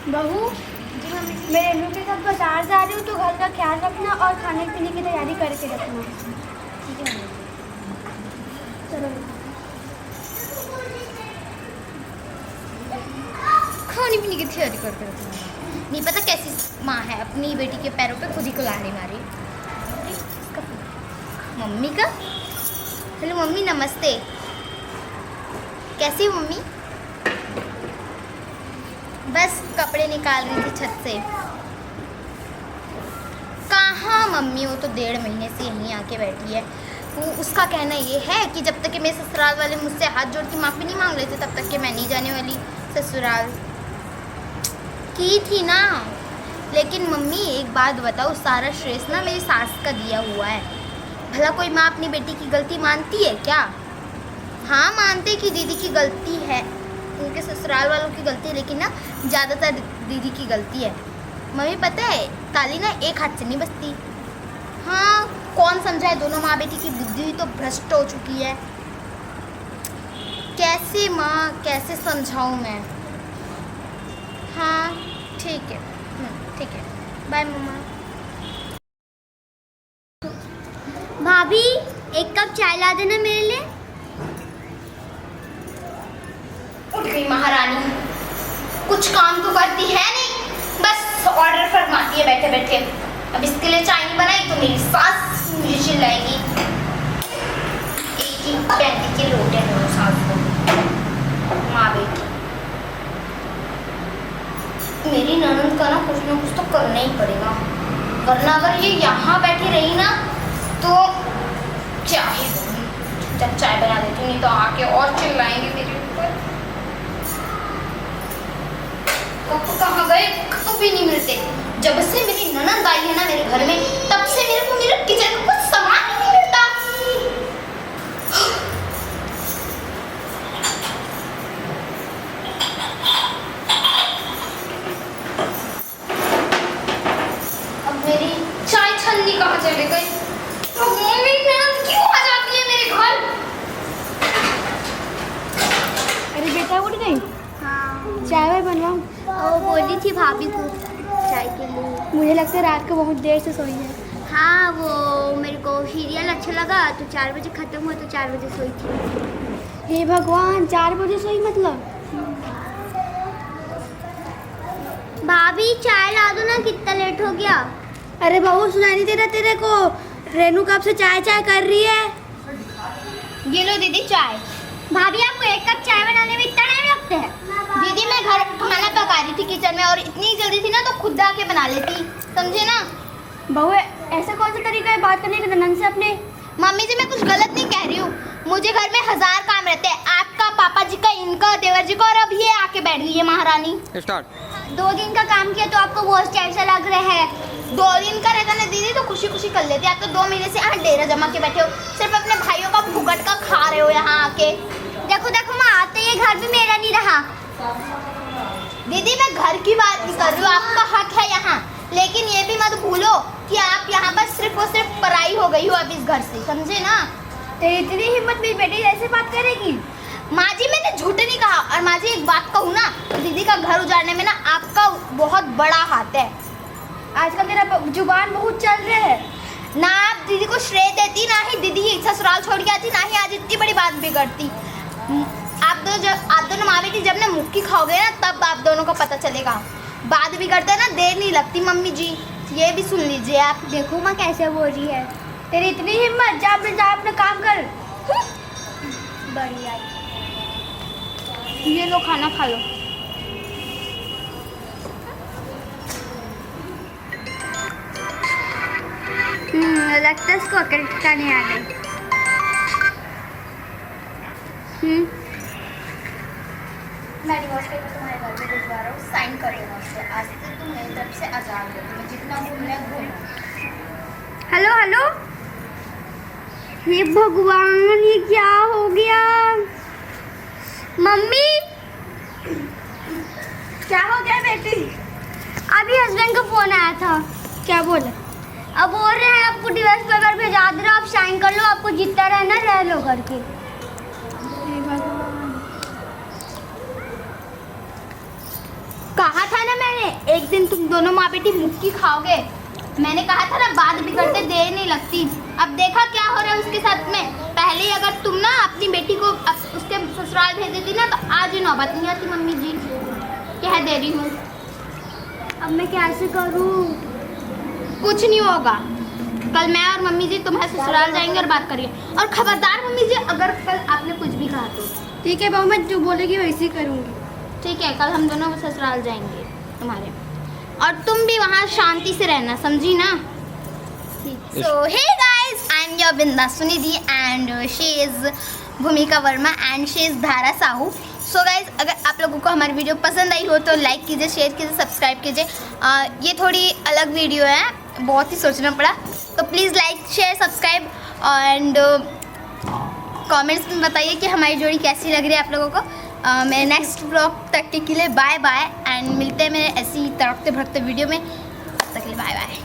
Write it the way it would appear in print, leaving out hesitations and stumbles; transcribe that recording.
बहू, मैं रेनू के साथ बाजार जा रही हूँ तो घर का ख्याल रखना और खाने पीने की तैयारी करके रखना। ठीक है, चलो। खाने पीने की तैयारी करके रखना। नहीं पता कैसी माँ है, अपनी बेटी के पैरों पे खुद ही कुल्हाड़ी मारी। मम्मी का हेलो मम्मी, नमस्ते। कैसी हो मम्मी? बस कपड़े निकाल रही थी छत से। कहाँ मम्मी, वो तो 1.5 महीने से यहीं आके बैठी है। वो उसका कहना ये है कि जब तक कि मेरे ससुराल वाले मुझसे हाथ जोड़ के माफ़ी नहीं मांग लेते तब तक कि मैं नहीं जाने वाली ससुराल। की थी ना, लेकिन मम्मी एक बात बताओ, सारा श्रेय ना मेरी सास का दिया हुआ है। भला कोई माँ अपनी बेटी की गलती मानती है क्या? हाँ मानते कि दीदी की गलती है, उनके ससुराल वालों की गलती है, लेकिन ना ज़्यादातर दीदी की गलती है। मम्मी पता है, ताली ना एक हाथ से नहीं बजती। हाँ, कौन समझाए, दोनों माँ बेटी की बुद्धि तो भ्रष्ट हो चुकी है। कैसे माँ, कैसे समझाऊँ मैं? हाँ ठीक है, ठीक है, बाय मम्मा। भाभी, एक कप चाय ला देना मेरे लिए। उठ गई महारानी, कुछ काम तो करती है नहीं, बस ऑर्डर फरमाती है बैठे बैठे। अब इसके लिए चाय नहीं बनाई तो मेरी सास मुझे चिल्लाएगी। एक ही पैंती के लोटे हैं दोनों सास को, माँ बेटी। मेरी ननद का ना कुछ तो करना ही पड़ेगा, वरना अगर ये यहाँ बैठी रही ना तो क्या ही बोलूं। जब चाय बना देती हूँ, नहीं तो आके और चिल्लाएंगे मेरे ऊपर। कप कहाँ गए, कप भी नहीं मिलते। जब से मेरी ननद आई है ना मेरे घर में, तब से मेरे को मेरे किचन में कुछ सामान ही नहीं मिलता। अब मेरी चाय छन्नी कहाँ चले गई? तो मेरी ननद क्यों आ जाती है मेरे घर? अरे बेटा, उठ गई? हाँ, चाय वाय बनवाऊँ? वो बोली थी भाभी को चाय के लिए। मुझे लगता है रात को बहुत देर से सोई है। हाँ, वो मेरे को सीरियल अच्छा लगा तो 4 बजे ख़त्म हुआ तो 4 बजे सोई थी। हे भगवान, 4 बजे सोई मतलब? भाभी चाय ला दो ना, कितना लेट हो गया। अरे बहू, सुनाई नहीं दे रहा तेरे को? रेनू कब से चाय चाय कर रही है। ये लो दीदी चाय। भाभी, आपको 1 कप चाय बनाने में इतना टाइम लगता है? दीदी मैं घर खाना पका रही थी किचन में, और इतनी जल्दी थी ना तो खुद आके बना लेती, समझे ना। बहू, ऐसा कौन सा तरीका है बात करने का ननद से अपने? मम्मी जी, मैं कुछ गलत नहीं कह रही हूँ। मुझे घर में 1000 काम रहते हैं, आपका, पापा जी का, इनका, देवर जी का, और अब ये आके बैठ गई है महारानी। स्टार्ट। 2 दिन का काम किया तो आपको बहुत कैसा लग रहा है? 2 दिन का रहता ना दीदी तो खुशी खुशी कर लेती। आप तो 2 महीने से यहाँ डेरा जमा के बैठे हो, सिर्फ अपने भाइयों का फुकट का खा रहे हो यहाँ आके। देखो देखो माँ, आते ये घर भी मेरा नहीं रहा। दीदी मैं घर की बात नहीं कर रही हूँ, आपका हक है यहाँ, लेकिन ये भी मत भूलो कि आप यहाँ पर सिर्फ और सिर्फ पराई हो गई हो अब इस घर से, समझे ना। तेरी इतनी हिम्मत मेरी बेटी ऐसे बात करेगी? माँ जी मैंने झूठ नहीं कहा, और माँ जी एक बात कहूँ ना, तो दीदी का घर उजाड़ने में ना आपका बहुत बड़ा हाथ है। आजकल तेरा जुबान बहुत चल रहा है ना। आप दीदी को श्रेय देती, ना ही दीदी ससुराल छोड़ के आती, ना ही आज इतनी बड़ी बात बिगड़ती। आप दोनों माँ बेटी जब ना मुक्की खाओगे ना, तब आप दोनों को पता चलेगा। बात बिगड़ते ना देर नहीं लगती मम्मी जी, ये भी सुन लीजिए आप। देखो माँ कैसे बोल रही है। तेरी इतनी हिम्मत, जा अपना काम कर। बढ़िया, ये लो खाना खा लो। लगता है इसको अकेले नहीं आ गई। मैं डिवोर्स पेपर तुम्हारे घर में भिजवा रहा हूँ, साइन कर देना उससे। आज से तुम मेरी तरफ से आज़ाद हो, तुम्हें जितना घूमना है घूमो। हेलो हेलो, ये भगवान, ये क्या हो गया? मम्मी क्या हो गया बेटी? अभी हस्बैंड का फोन आया था। क्या बोले? अब बोल रहे हैं आपको डिवोर्स पेपर भेजा दे रहा, आप साइन कर लो, आपको जितना रहना रह लो करके। कहा था ना मैंने, एक दिन तुम दोनों माँ बेटी मुक्की खाओगे। मैंने कहा था ना, बात बिगड़ते देर नहीं लगती। अब देखा क्या हो रहा है उसके साथ में। पहले ही अगर तुम ना अपनी बेटी को उसके ससुराल भेज देती ना, तो आज ही नौबत नहीं आती। मम्मी जी कह दे रही हूँ। अब मैं कैसे करूँ? कुछ नहीं होगा, कल मैं और मम्मी जी तुम्हारे ससुराल जाएंगे और बात करेंगे। और खबरदार मम्मी जी, अगर कल आपने कुछ भी कहा तो। ठीक है बहू, मैं जो बोलेगी वैसे ही करूँगी। ठीक है, कल हम दोनों ससुराल जाएंगे तुम्हारे, और तुम भी वहाँ शांति से रहना, समझी ना? So hey guys, I am your Binda Sunidhi and she is भूमिका वर्मा एंड शी इज़ धारा साहू। सो गाइस, अगर आप लोगों को हमारी वीडियो पसंद आई हो तो लाइक कीजिए, शेयर कीजिए, सब्सक्राइब कीजिए। ये थोड़ी अलग वीडियो है, बहुत ही सोचना पड़ा, तो please like share subscribe and comments में बताइए कि हमारी जोड़ी कैसी लग रही है आप लोगों को। मेरे नेक्स्ट ब्लॉग तक के लिए बाय बाय, एंड मिलते हैं मेरे ऐसी तड़कते भड़कते वीडियो में। तब तक के लिए बाय बाय।